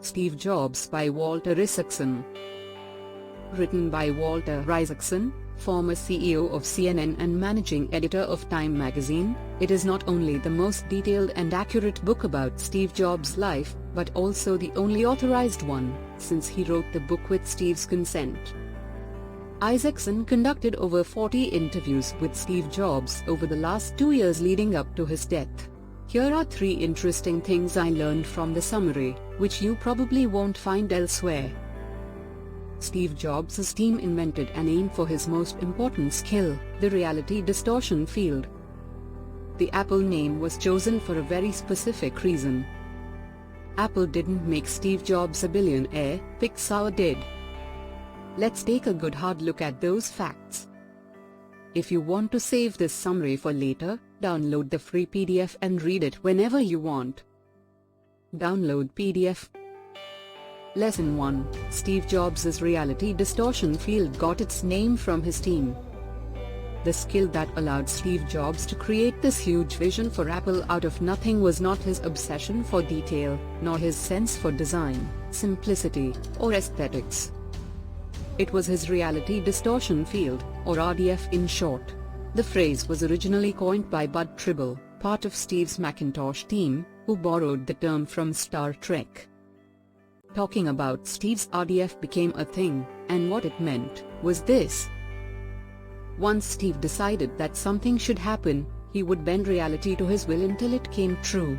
Steve Jobs by Walter Issacson. Written by Walter Isaacson, former CEO of CNN and managing editor of Time magazine, it is not only the most detailed and accurate book about Steve Jobs' life, but also the only authorized one, since he wrote the book with Steve's consent. Isaacson conducted over 40 interviews with Steve Jobs over the last 2 years leading up to his death. Here are 3 interesting things I learned from the summary, which you probably won't find elsewhere. Steve Jobs' team invented a name for his most important skill, the reality distortion field. The Apple name was chosen for a very specific reason. Apple didn't make Steve Jobs a billionaire, Pixar did. Let's take a good hard look at those facts. If you want to save this summary for later, download the free PDF and read it whenever you want. Download PDF. Lesson 1. Steve Jobs' reality distortion field got its name from his team. The skill that allowed Steve Jobs to create this huge vision for Apple out of nothing was not his obsession for detail, nor his sense for design, simplicity, or aesthetics. It was his reality distortion field, or RDF in short. The phrase was originally coined by Bud Tribble, part of Steve's Macintosh team, who borrowed the term from Star Trek. Talking about Steve's RDF became a thing, and what it meant was this. Once Steve decided that something should happen, he would bend reality to his will until it came true.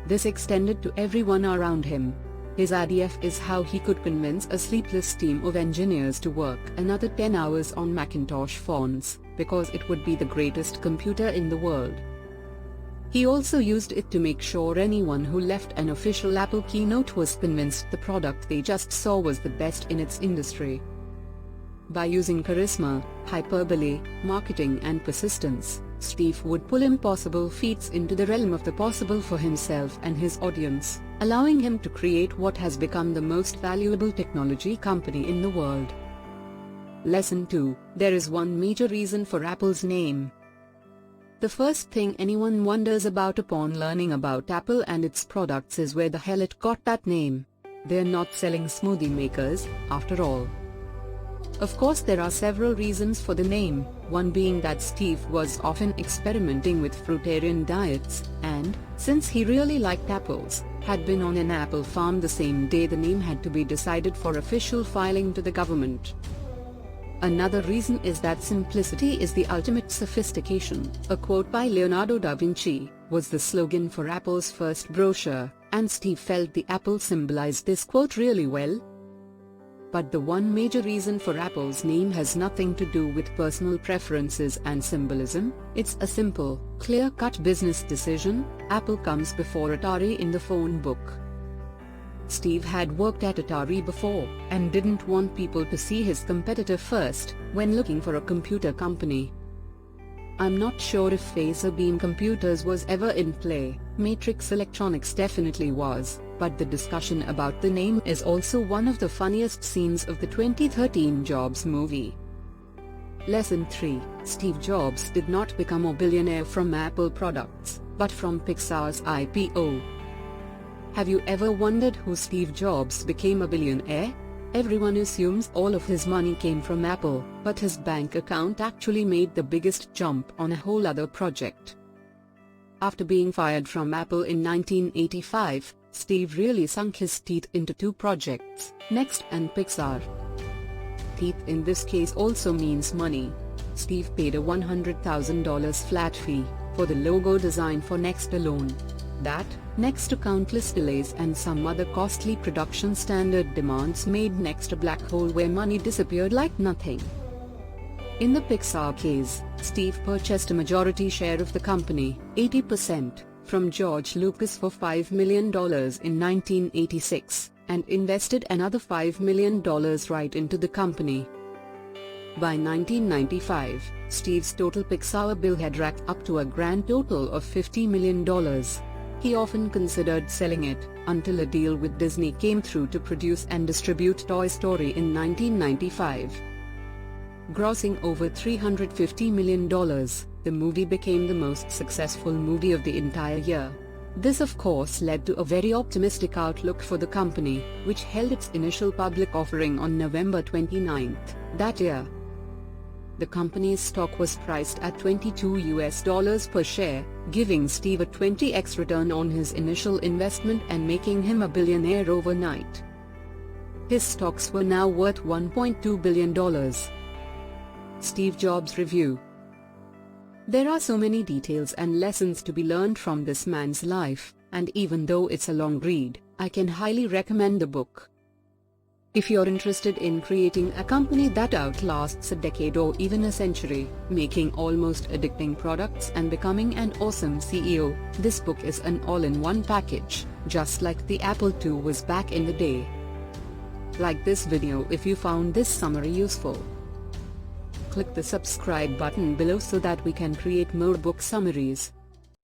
This extended to everyone around him. His RDF is how he could convince a sleepless team of engineers to work another 10 hours on Macintosh fonts, because it would be the greatest computer in the world. He also used it to make sure anyone who left an official Apple keynote was convinced the product they just saw was the best in its industry. By using charisma, hyperbole, marketing and persistence, Steve would pull impossible feats into the realm of the possible for himself and his audience, allowing him to create what has become the most valuable technology company in the world. Lesson 2. There is one major reason for Apple's name. The first thing anyone wonders about upon learning about Apple and its products is where the hell it got that name. They're not selling smoothie makers, after all. Of course, there are several reasons for the name, one being that Steve was often experimenting with fruitarian diets, and, since he really liked apples, had been on an apple farm the same day the name had to be decided for official filing to the government. Another reason is that simplicity is the ultimate sophistication. A quote by Leonardo da Vinci was the slogan for Apple's first brochure, and Steve felt the apple symbolized this quote really well. But the one major reason for Apple's name has nothing to do with personal preferences and symbolism. It's a simple, clear-cut business decision. Apple comes before Atari in the phone book. Steve had worked at Atari before, and didn't want people to see his competitor first, when looking for a computer company. I'm not sure if phaser beam computers was ever in play. Matrix Electronics definitely was, but the discussion about the name is also one of the funniest scenes of the 2013 Jobs movie. Lesson 3. Steve Jobs did not become a billionaire from Apple products, but from Pixar's IPO. Have you ever wondered how Steve Jobs became a billionaire? Everyone assumes all of his money came from Apple, but his bank account actually made the biggest jump on a whole other project. After being fired from Apple in 1985, Steve really sunk his teeth into 2 projects, Next and Pixar. Teeth in this case also means money. Steve paid a $100,000 flat fee for the logo design for Next alone. That, next to countless delays and some other costly production standard demands, made Next a black hole where money disappeared like nothing. In the Pixar case, Steve purchased a majority share of the company, 80%, from George Lucas for $5 million in 1986, and invested another $5 million right into the company. By 1995, Steve's total Pixar bill had racked up to a grand total of $50 million. He often considered selling it, until a deal with Disney came through to produce and distribute Toy Story in 1995. Grossing over $350 million, the movie became the most successful movie of the entire year. This of course led to a very optimistic outlook for the company, which held its initial public offering on November 29 that year. The company's stock was priced at $22 per share, giving Steve a 20x return on his initial investment and making him a billionaire overnight. His stocks were now worth $1.2 billion. Steve Jobs Review. There are so many details and lessons to be learned from this man's life, and even though it's a long read, I can highly recommend the book. If you're interested in creating a company that outlasts a decade or even a century, making almost addicting products and becoming an awesome CEO, this book is an all-in-one package, just like the Apple II was back in the day. Like this video if you found this summary useful. Click the subscribe button below so that we can create more book summaries.